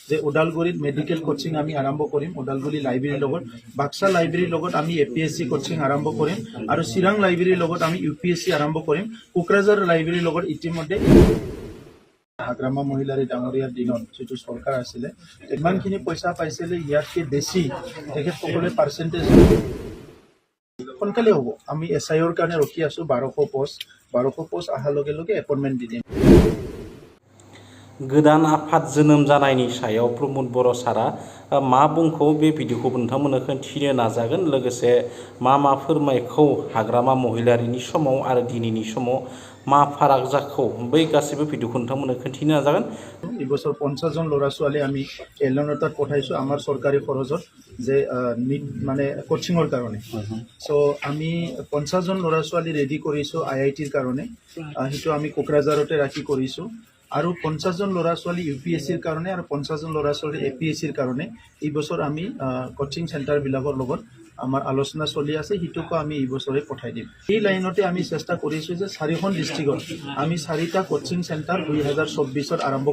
যে ওদালগুৰিত medical coaching আমি আৰম্ভ কৰিম ওদালগুৰি লাইব্ৰেৰীৰ লগত বাক্সা লাইব্ৰেৰীৰ লগত আমি APSC কোচিং আৰম্ভ কৰিম আৰু চিৰাং লাইব্ৰেৰীৰ লগত আমি UPSC আৰম্ভ কৰিম কোকৰাঝাৰ লাইব্ৰেৰীৰ লগত ইতিমধ্যে হাগ্ৰামা মহিলাৰ ডাঙৰীয়াৰ দিনত যেটো চৰকাৰ আছিলে ইমানখিনি পইচা পাইছিলে ইয়াতকে বেছি তেখেতসকলে পাৰ্চেন্টেজ সোনকালে হ'ব আমি SIৰ কাৰণে ৰখি আছো 1200 পোষ্ট অহাৰ লগে লগে এপইন্টমেন্ট দি দিম गोदान आफाद जोनोम जानायनि सायाव प्रमोद बर' सारा मा बुंखौ बे भिडिअखौ नोंथांमोननो खिन्थिनो नाजागोन लोगोसे मा फोरमायखौ हाग्रामा महिलारिनि समाव आरो दिनैनि समाव मा फाराग जाखौ बै गासैबो भिडिअखौ नोंथांमोननो खिन्थिनो नाजागोन এই বছর 50 জন ল'ৰা ছোৱালী আমি এলনতাত পঠাইছো আমাৰ চৰকাৰী খৰচত যে নিট মানে কোচিংৰ কাৰণে সো আমি 50 জন ল'ৰা ছোৱালী ৰেডি কৰিছো IITৰ কাৰণে হিটো আমি কোকৰাঝাৰতে ৰাখি কৰিছো আৰু 50 জন ল'ৰা ছোৱালী UPSCৰ কাৰণে আৰু 50 জন ল'ৰা ছোৱালী APSCৰ কাৰণে এই বছৰ আমি কোচিং সেন্টাৰ বিলাকৰ লগত আমাৰ আলোচনা চলি আছে হিটোকো আমি এই বছৰে পঠাই দিম এই লাইনতে আমি চেষ্টা কৰিছো যে চাৰিখন ডিস্ট্ৰিক্টত আমি 4টা কোচিং সেন্টাৰ 2024ত আৰম্ভ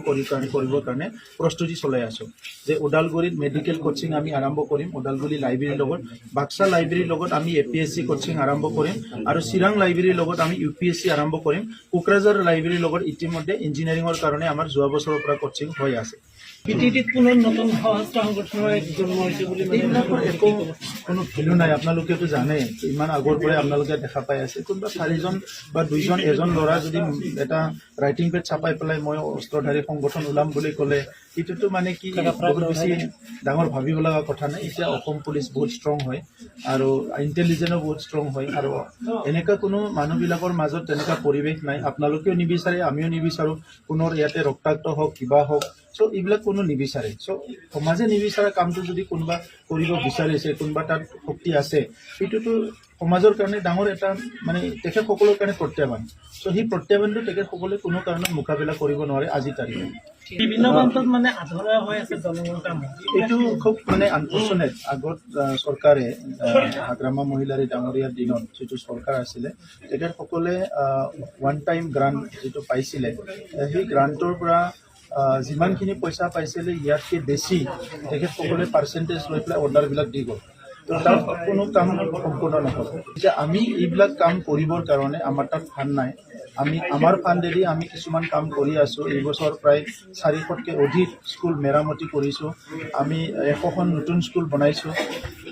কৰিবৰ কাৰণে প্ৰস্তুতি চলাই আছো যে ওদালগুৰিত মেডিকেল কোচিং আমি আৰম্ভ কৰিম ওদালগুৰি লাইব্ৰেৰীৰ লগত বাক্সা লাইব্ৰেৰীৰ লগত আমি APSC কোচিং আৰম্ভ কৰিম আৰু চিৰাং লাইব্ৰেৰীৰ লগত আমি UPSC আৰম্ভ কৰিম কোকৰাঝাৰ লাইব্ৰেৰীৰ লগত ইতিমধ্যে ইঞ্জিনিয়াৰিংৰ কাৰণে আমাৰ যোৱা বছৰৰ পৰা কোচিং হৈ আছে পিটিটিত পুনৰ নতুন সংগঠনৰ এক জন্ম হৈছে বুলি কোনো ভ্যালু নাই আপোনালোকেতো জানে ইমান আগৰ পৰাই আপোনালোকে দেখা পাই আছে কোনোবা 4জন বা 2জন এজন ল'ৰা যদি এটা ৰাইটিং পেড ছাপাই পেলাই মই অস্ত্ৰধাৰী সংগঠন ওলাম বুলি ক'লে এটোতো মানে কি বহুত বেছি ডাঙৰ ভাবিব লগা কথা নাই এতিয়া অসম পুলিচ বহুত ষ্ট্ৰং হয় আৰু ইন্টেলিজেন্সও বহুত ষ্ট্ৰং হয় আৰু এনেকা কোনো মানুহবিলাকৰ মাজত তেনেকা পৰিৱেশ নাই আপোনালোকেও নিবিচাৰে আমিও নিবিচাৰো পুনৰ ইয়াতে ৰক্তাক্ত হওক কিবা হওক সো এইবিলাক কোনো নিবিচাৰে সো সমাজে নিবিচাৰা কামটো যদি কোনোবা কৰিব বিচাৰিছে কোনোবা তাত শক্তি আছে এটোতো সমাজৰ কাৰণে ডাঙৰ এটা মানে তেখেতসকলৰ কাৰণে প্ৰত্যাহ্বান সো সেই প্ৰত্যাহ্বানটো তেখেতসকলে কোনো কাৰণত মোকাবিলা কৰিব নোৱাৰে আজি তাৰিখে বিভিন্ন প্ৰান্তত মানে আধৰুৱা হৈ আছে দলঙৰ কাম এইটো খুব মানে আনফৰ্চুনেট আগত চৰকাৰে হাগ্ৰামা মহিলাৰ ডাঙৰীয়াৰ দিনত যেটো চৰকাৰ আছিলে তেখেতসকলে ওৱান টাইম গ্ৰান্ট যেটো পাইছিলে সেই গ্ৰান্টৰ পৰা যিমানখিনি পইচা পাইছিলে ইয়াতকে বেছি তেখেতসকলে পাৰ্চেন্টেজ লৈ পেলাই অৰ্ডাৰবিলাক দি গ'ল তাত কোনো কাম সম্পূৰ্ণ নহ'ল যে আমি এইবিলাক কাম কৰিবৰ কাৰণে আমাৰ তাত ফাণ্ড নাই আমি আমাৰ ফাণ্ডেদি আমি কিছুমান কাম কৰি আছো এই বছৰ প্ৰায় 400তকৈ অধিক স্কুল মেৰামতি কৰিছো আমি 100খন নতুন স্কুল বনাইছো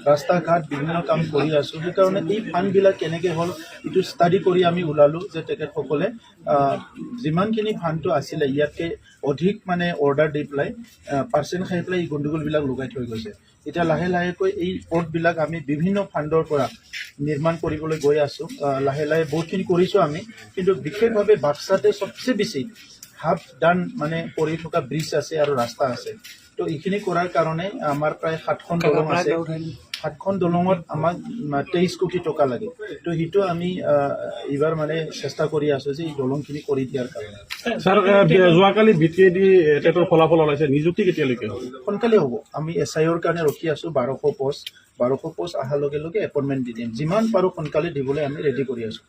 ৰাস্তা ঘাট বিভিন্ন কাম কৰি আছো সেইকাৰণে এই ফাণ্ডবিলাক কেনেকৈ হ'ল এইটো ষ্টাডি কৰি আমি ওলালো যে তেখেতসকলে যিমানখিনি ফাণ্ডটো আছিলে ইয়াতকৈ অধিক মানে অৰ্ডাৰ দি পেলাই পাৰ্চেণ্ট খাই পেলাই এই গণ্ডগোলবিলাক লগাই থৈ গৈছে এতিয়া লাহে লাহেকৈ এই পথবিলাক আমি বিভিন্ন ফাণ্ডৰ পৰা নিৰ্মাণ কৰিবলৈ গৈ আছো লাহে লাহে বহুতখিনি কৰিছো আমি কিন্তু বিশেষভাৱে বাক্সাতে সবচে বেছি হাফ ডান মানে পৰি থকা ব্ৰিজ আছে আৰু ৰাস্তা আছে তো এইখিনি কৰাৰ কাৰণে আমাৰ প্ৰায় 7খন দলং আছে 7খন দলঙত আমাক 23 কোটি টকা লাগে তো হিটো আমি এইবাৰ মানে চেষ্টা কৰি আছো যে এই দলংখিনি কৰি দিয়াৰ কাৰণে স্যাৰ যোৱাকালি বিটিএডি টেটৰ ফলাফল ওলাইছে নিযুক্তি কেতিয়ালৈকে হ'ব সোনকালে হ'ব আমি SIৰ কাৰণে ৰখি আছো 1200 পোষ্ট অহাৰ লগে লগে এপইন্টমেন্ট দি দিম যিমান পাৰো সোনকালে দিবলৈ আমি ৰেডি কৰি আছো